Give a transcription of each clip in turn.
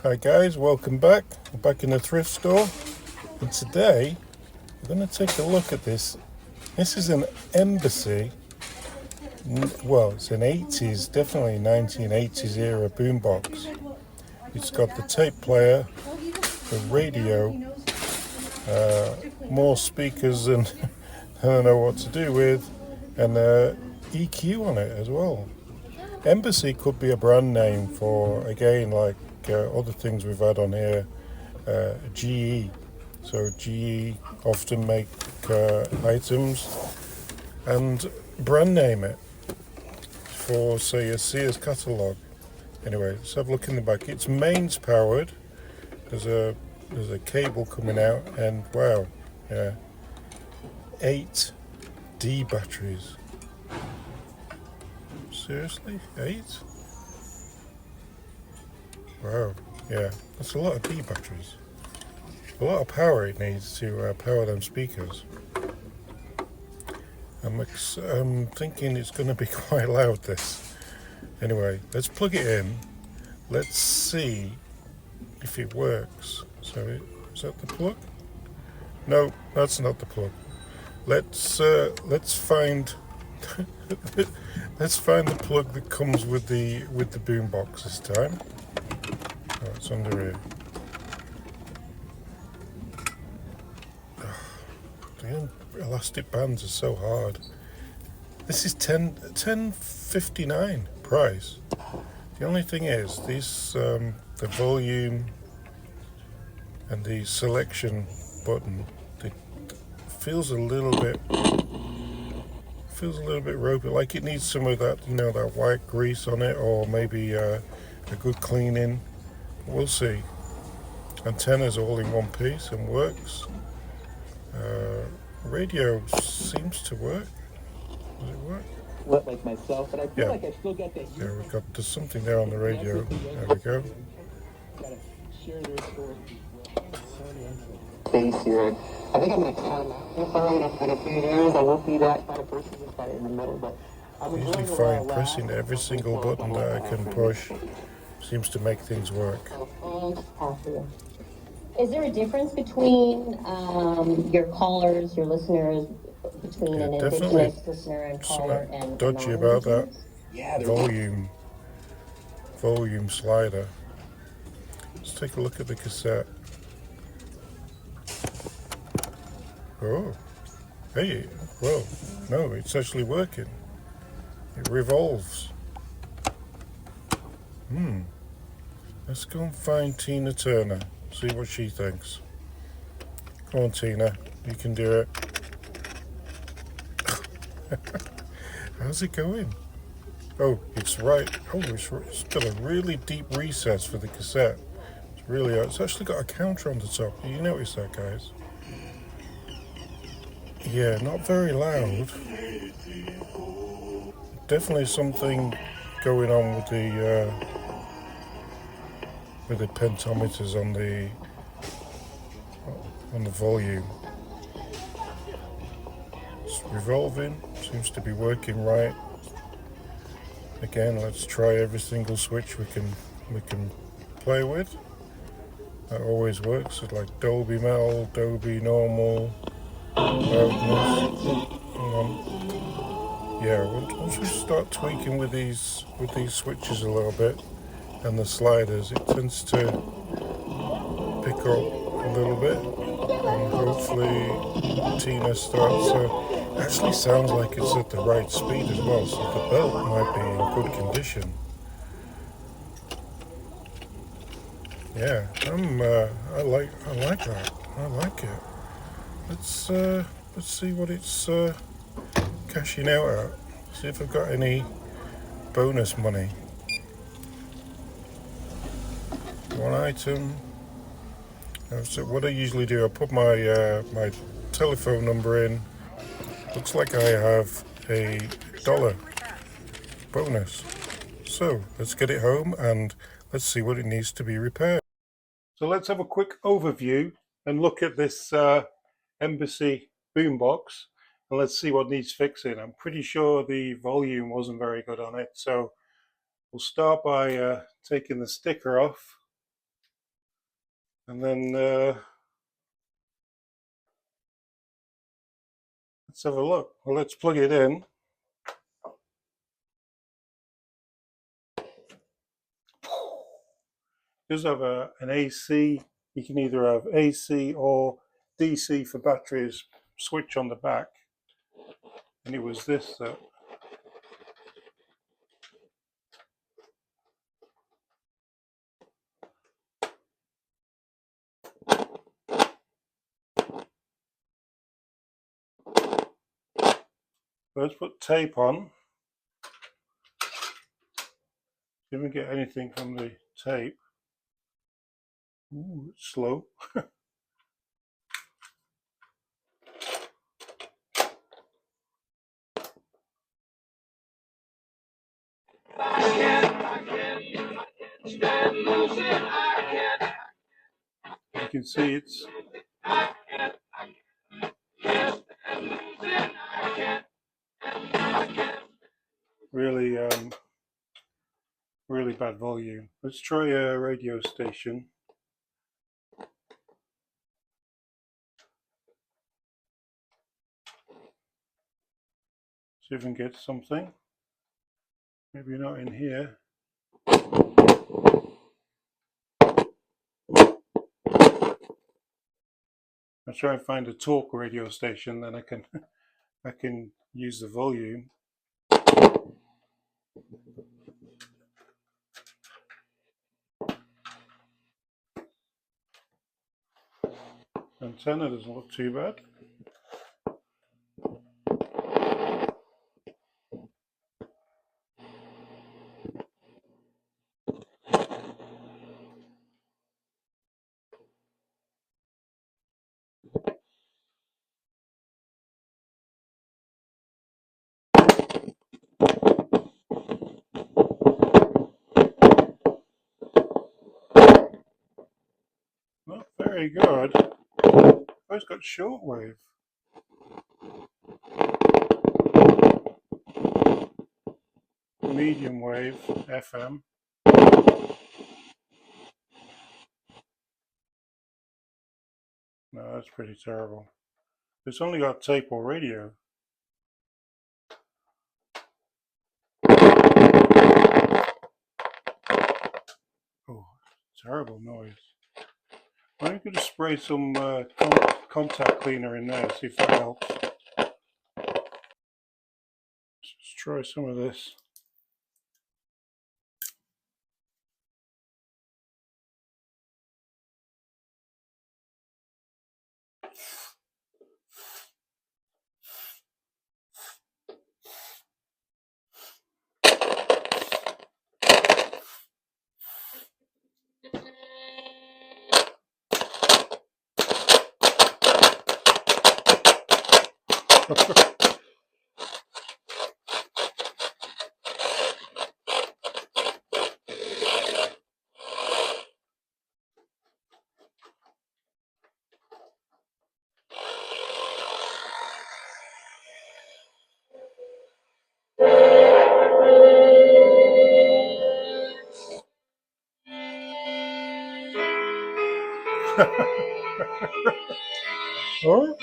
Hi guys, welcome back. We're back in the thrift store, and today we're going to take a look at this. This is an Embassy, well, it's an 80s, definitely 1980s era boombox. It's got the tape player, the radio, more speakers than I don't know what to do with, and EQ on it as well. Embassy could be a brand name for, again, like other things we've had on here, GE. So GE often make items and brand name it for, say, a Sears catalogue. Anyway, let's have a look in the back. It's mains powered. There's a cable coming out, and wow, yeah, 8D batteries. Seriously, 8? Wow, yeah, that's a lot of D batteries. A lot of power it needs to power them speakers. I'm thinking it's going to be quite loud, this. Anyway, let's plug it in. Let's see if it works. So, is that the plug? No, that's not the plug. Let's find let's find the plug that comes with the boombox this time. Oh, it's under here. The elastic bands are so hard. This is $10.59 price. The only thing is, these the volume and the selection button, it feels a little bit ropey. Like it needs some of that, that white grease on it, or maybe a good cleaning. We'll see. Antenna's all in one piece and works. Radio seems to work. Does it work? Look like myself, but I feel like I still got that. Yeah, there's something there on the radio. There we go. Gotta share their story. Space here. I think I'm gonna count out in a few years. I won't be that kind of person who's got it in the middle, but I usually find pressing every single button that I can push seems to make things work. Is there a difference between your callers, your listeners, between an indigenous listener and caller and dodgy about that volume slider. Let's take a look at the cassette. Oh, hey, well, no, it's actually working. It revolves. Let's go and find Tina Turner. See what she thinks. Come on, Tina, you can do it. How's it going? Oh, it's right. Oh, it's got a really deep recess for the cassette. It's actually got a counter on the top. Did you notice that, guys? Yeah, not very loud. Definitely something going on with the pentometers on the volume. It's revolving, seems to be working right. Again, let's try every single switch we can play with. That always works. It's like Dolby Metal, Dolby Normal, loudness. Yeah, once we start tweaking with these switches a little bit and the sliders, it tends to pick up a little bit, and hopefully Tina starts. Actually sounds like it's at the right speed as well, so the belt might be in good condition. Yeah, I like that. I like it. Let's see what it's cashing out at. See if I've got any bonus money. One item. So what I usually do, I put my telephone number in. Looks like I have $1 bonus. So let's get it home and let's see what it needs to be repaired. So let's have a quick overview and look at this Embassy boombox, and let's see what needs fixing. I'm pretty sure the volume wasn't very good on it, so we'll start by taking the sticker off. And then let's have a look. Well, let's plug it in. It does have an AC. You can either have AC or DC for batteries switch on the back. And it was this that let's put tape on. Didn't get anything from the tape. Ooh, it's slow. You can see it's really really bad volume. Let's try a radio station. See if we can get something. Maybe not in here. I'll try and find a talk radio station, then I can use the volume. Antenna doesn't look too bad. Not very good. Oh, it's got shortwave. Medium wave, FM. No, that's pretty terrible. It's only got tape or radio. Oh, terrible noise. I'm going to spray some contact cleaner in there, see if that helps. Let's try some of this. Huh?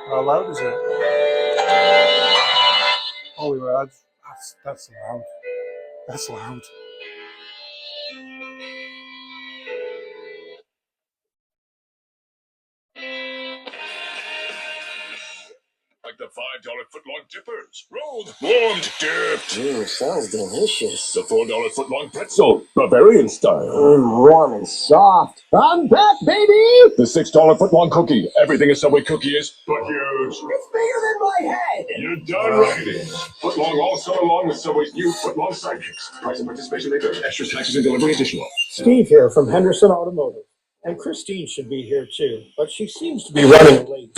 How loud is it? Holy wow, that's loud. That's loud. Like the $5 footlong dippers. Rolled, warmed, dipped. Sounds delicious. The $4 footlong pretzel, Bavarian style. Warm and soft. I'm back, baby! The $6 footlong cookie. Everything a Subway cookie is, but huge. It's bigger than my head. You're done right it is. Footlong all summer long with Subway's new footlong sidekicks. Price and participation may vary. Extra taxes and delivery additional. Steve here from Henderson Automotive. And Christine should be here too, but she seems to be running late.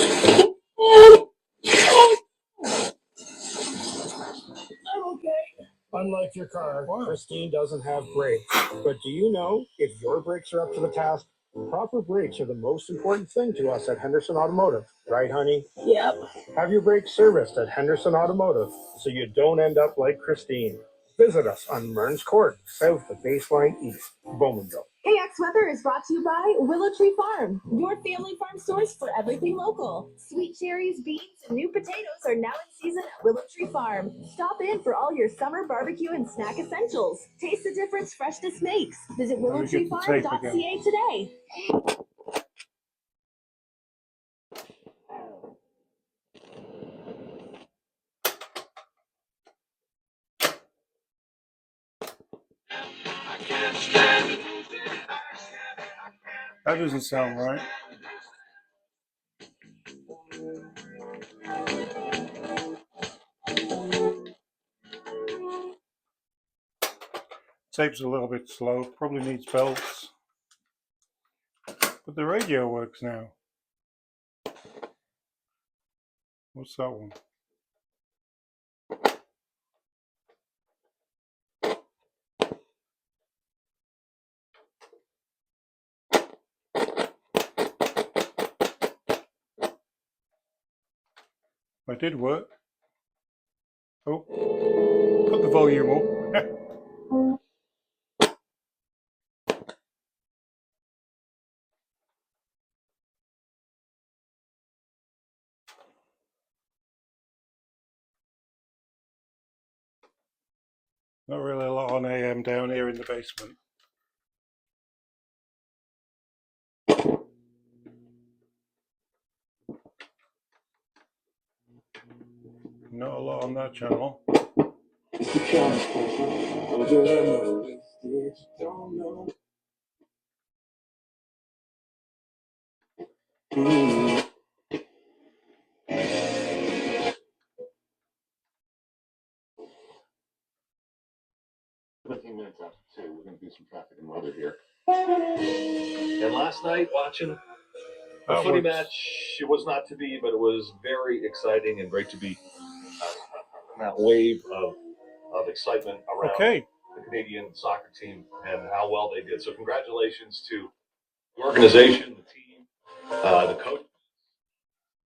I'm okay. Unlike your car, Christine doesn't have brakes. But do you know if your brakes are up to the task, Proper brakes are the most important thing to us at Henderson Automotive, right, honey? Yep. Have your brakes serviced at Henderson Automotive so you don't end up like Christine. Visit us on Mearns Court, south of Baseline East, Bowmanville. KX Weather is brought to you by Willow Tree Farm, your family farm source for everything local. Sweet cherries, beans, and new potatoes are now in season at Willow Tree Farm. Stop in for all your summer barbecue and snack essentials. Taste the difference freshness makes. Visit willowtreefarm.ca today. That doesn't sound right. Tape's a little bit slow, probably needs belts. But the radio works now. What's that one? It did work. Oh, put the volume up. Not really a lot on AM down here in the basement. Not a lot on that channel. Minutes after 2, we're going to do some traffic and weather here. And last night, watching a footy match, it was not to be, but it was very exciting and great to be that wave of excitement around the Canadian soccer team and how well they did. So congratulations to the organization, the team, the coach.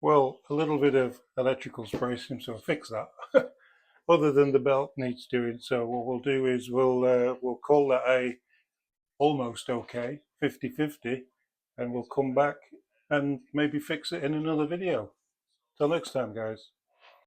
Well, a little bit of electrical spray seems to fix that. Other than the belt needs doing. So what we'll do is we'll call that a almost okay 50-50, and we'll come back and maybe fix it in another video. Till next time, guys.